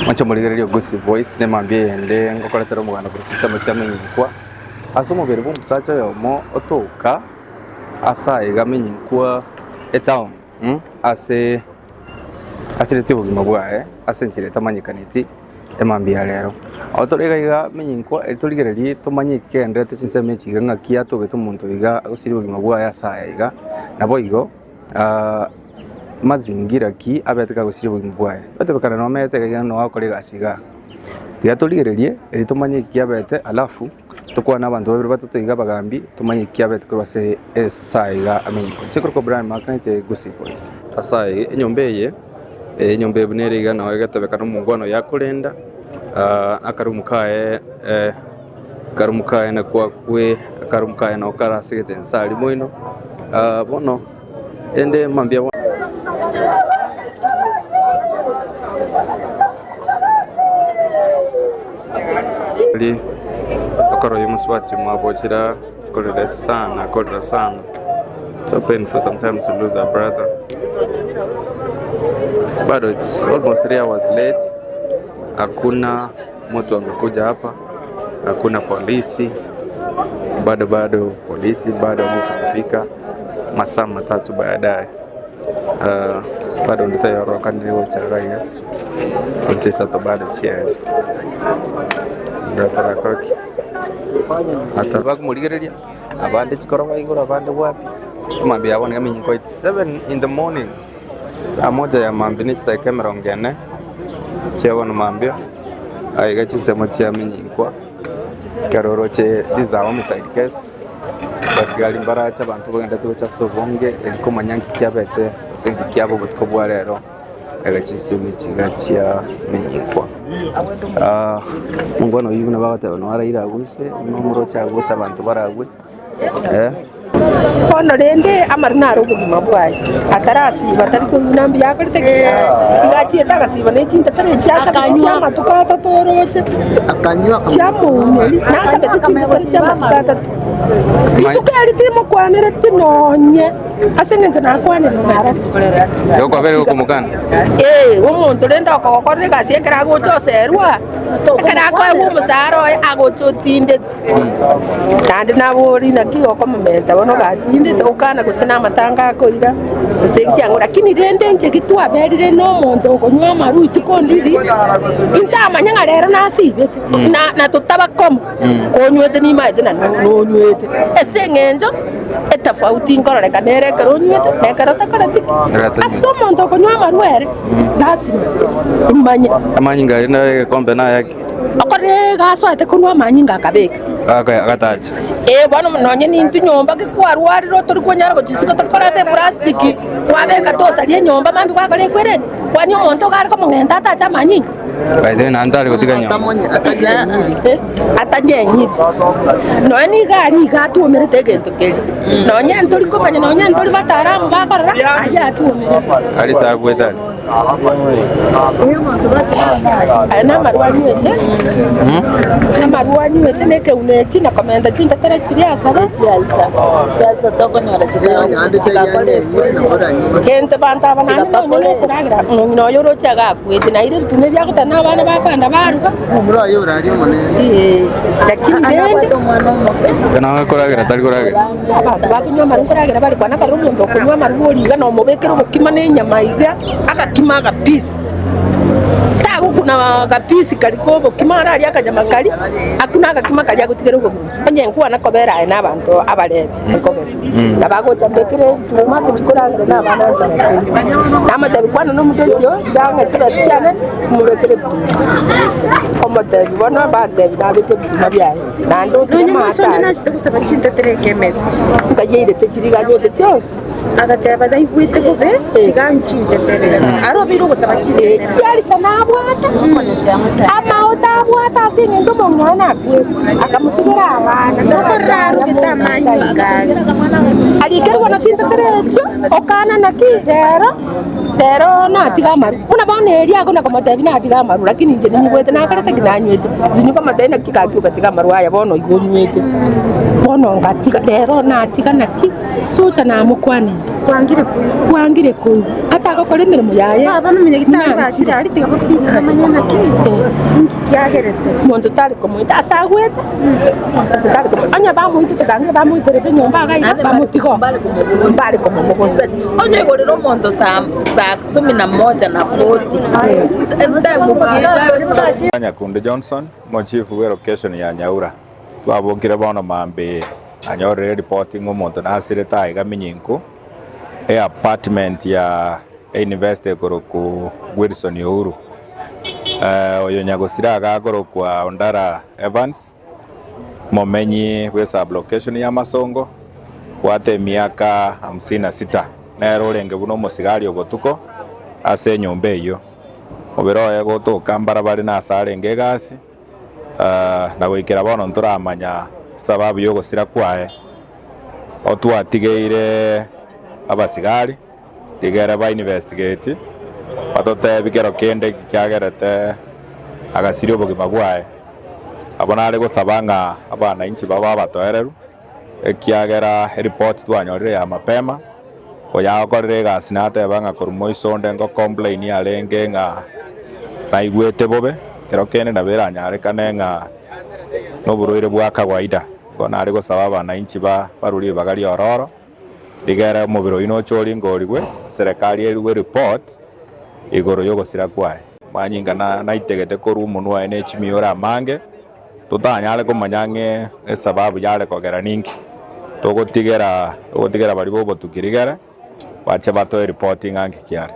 Macho muligererio Gossip Voice ne mambie ende ngokoretera mugana kurutisa machiamenyinkwa asomo bere bumusacha yomo otoka asa egamenyinkwa etown ase letibo gimabwae ase nchire tamanyikaniti emambia rero otorega iga menyinkwa etorigererie tomanyike ende techinse chiga ngakia togeto muntu iga osiri gimabwae asa iga nabo igo mazingira ki abeteka gusiri bugimubwae batebekana no metega no akore gasiga tiga torigererie eri tomanye ki abete alafu tukwana abantu babiri batatu iga bagambi tomanye ki abete kurwase esaiga amenyiko chekoro ko Brian Makanite Gossip Voice asai enyombeye enyombe bunere iga no gatebekana mungwano yakurenda akarumukae karumukae na kwa kwe karumukae no karasegete nsali moino bono ende mambia ali okoro yumuswati mwabochira kolera sana so painful sometimes to lose a brother, but it's almost 3 hours late. Hakuna mtu amekuja hapa, hakuna polisi bado polisi bado mtu kufika masaa matatu baadaye bado nditayoroka niwo chagaya sasa to bado chiari ndatara koki atabak muligereria abande chikoroba igora abande wapi mambi yabone kamenyiko 7 in the morning amoja ya mambi nista kamera ngene chewa no mambi aiga chisemo chia menyikwa karoroche dizawo miside case basigali mbaracha abantu bagenda tucha sobonge eliko manyanki kyabete usengi kyabo butko bwarero agachise michigachia menyikwa mungwano yibu nabagataba no araira guse no murocha guse abantu baragwe kono rende amarina ruguma bwaye atarasi batari ko nambi yakorete ngachi etagasiba nechinta tare chasa chama tukata toroche akanywa chamu nasa bete tare chama tukata tukari timo kwanere tinonye asengente nakwane narasi yo kwa vere ukumukana umuntu renda okokore gasi ekera gochoserwa ekera ko umusaro agochotinde kandi nabori nakio komumenta bono gatinde tokana gusina matanga akoira usengiango lakini rende nje kitwa berire no muntu okonywa maru itukondiri intamanya rero nasibete na tutabakomo konywete ni maite na nonywete esengenjo etafauti ngororeka nere karonywete nekarota karatiki asomo muntu okonywa maru ere lazima amanyinga ina kombe na yake akore gaswate kurwa manyinga kabeka agatacha bwana munonye nintu nyomba kikwarwariro tori kwanyara gocisiko tokorate plastiki wabeka tosalie nyomba mambi kwakore kwere kwanyo monto gari ko mungenda atacha manyinga baide na ndari gotiga nyomba atajenyiri noni gari gatuomere tegento keri nonye ntori komanya nonye ntori bataramu bakorora aja atuomere ari sagwetani ana marwani wete neke uneti na komenda chinta tere chiria sabeti aisa sasa toko nyora kente banta bana no kuragira no yoro chaga kwete na ile tume bya kutana bana bakanda baruka mura yora ari mone lakini dende kana kuragira tari kuragira abantu bakunywa maru kuragira bari kwana karumu ndo kunywa maru oliga no mobekero bukima ne nyama iga akakima ga piece tagu kuna kapisi kalikobo kimara ali akanyama kali akuna akakima kali agutigera ugo onye nkuwa nakobera ina abantu abalebe nkobese nabago chambekere tuma tuchikorangira na bana chana namadabi kwana no mudesio janga chira sichane murekere omodabi bona badebi nabete byaye nando tuma na chitakusaba chinta tereke mest kajeire techiriga nyote cyose agateba dai kwite bobe iganchinta tere aro biro gusaba chinta tere cyari sanabwata ama utabwata singe ndo mwana kwe akamutugera abana ndokoraro kitamanyika alikerwa na chinta tere okana na kizero pero na tigamaru una bone eria kuna kama tabi na tigamaru lakini nje ni gwete na karata kinanywete zinyuka matena kikakyo tigamaru aya bono igonywete bono ngatika rero na tigana ki sucha na mukwane kwangire ku ati tago kore mirimo yaye baba numenye gitari bashire ari tiga bapina manyana ki ingi kiagerete muntu tari kumuita asagwete tari kumuita anya bamuite tugange bamuiterete nyomba gaita bamutigo mbali kumugonza onye gorero muntu saa 11:40 Nyakunde Johnson mochifu wa location ya Nyaura twabokire bono mambe anyorere reporting omuntu nasire taiga minyinku apartment ya university koroku Wilson Uhuru oyo nyagosira agakoro kwa Ondara Evans momenyi we sub location ya Masongo kwate miaka 56 nero renge buno musigari obotuko ase nyombe iyo oberoye gotuka mbarabari na sarenge gasi na gwikira bono nturamanya sababu yo gosira kwae otwatigeire abasigari tigere ba investigate batote bikero kende kyagerete agasirio bogima bwae abona ari gusabanga abana inchi baba batoereru ekiagera report twanyorire ya mapema oyakorire gasi nate banga korumo isonde ngo complain ya lenge nga na igwete bobe kero kene na bera nyare kanenga no buruire bwa kawaida kona ari gusaba abana inchi baruri bagari ororo ligara mubiro ino chori ngorigwe serikali eriwe report igoro yogo sira kwae manyinga na itegete koru munwa ene chimiora mange tutanyale komanyange sababu yale kogera ningi togotigera bari bobo tukirigera bache bato reporting ange kiare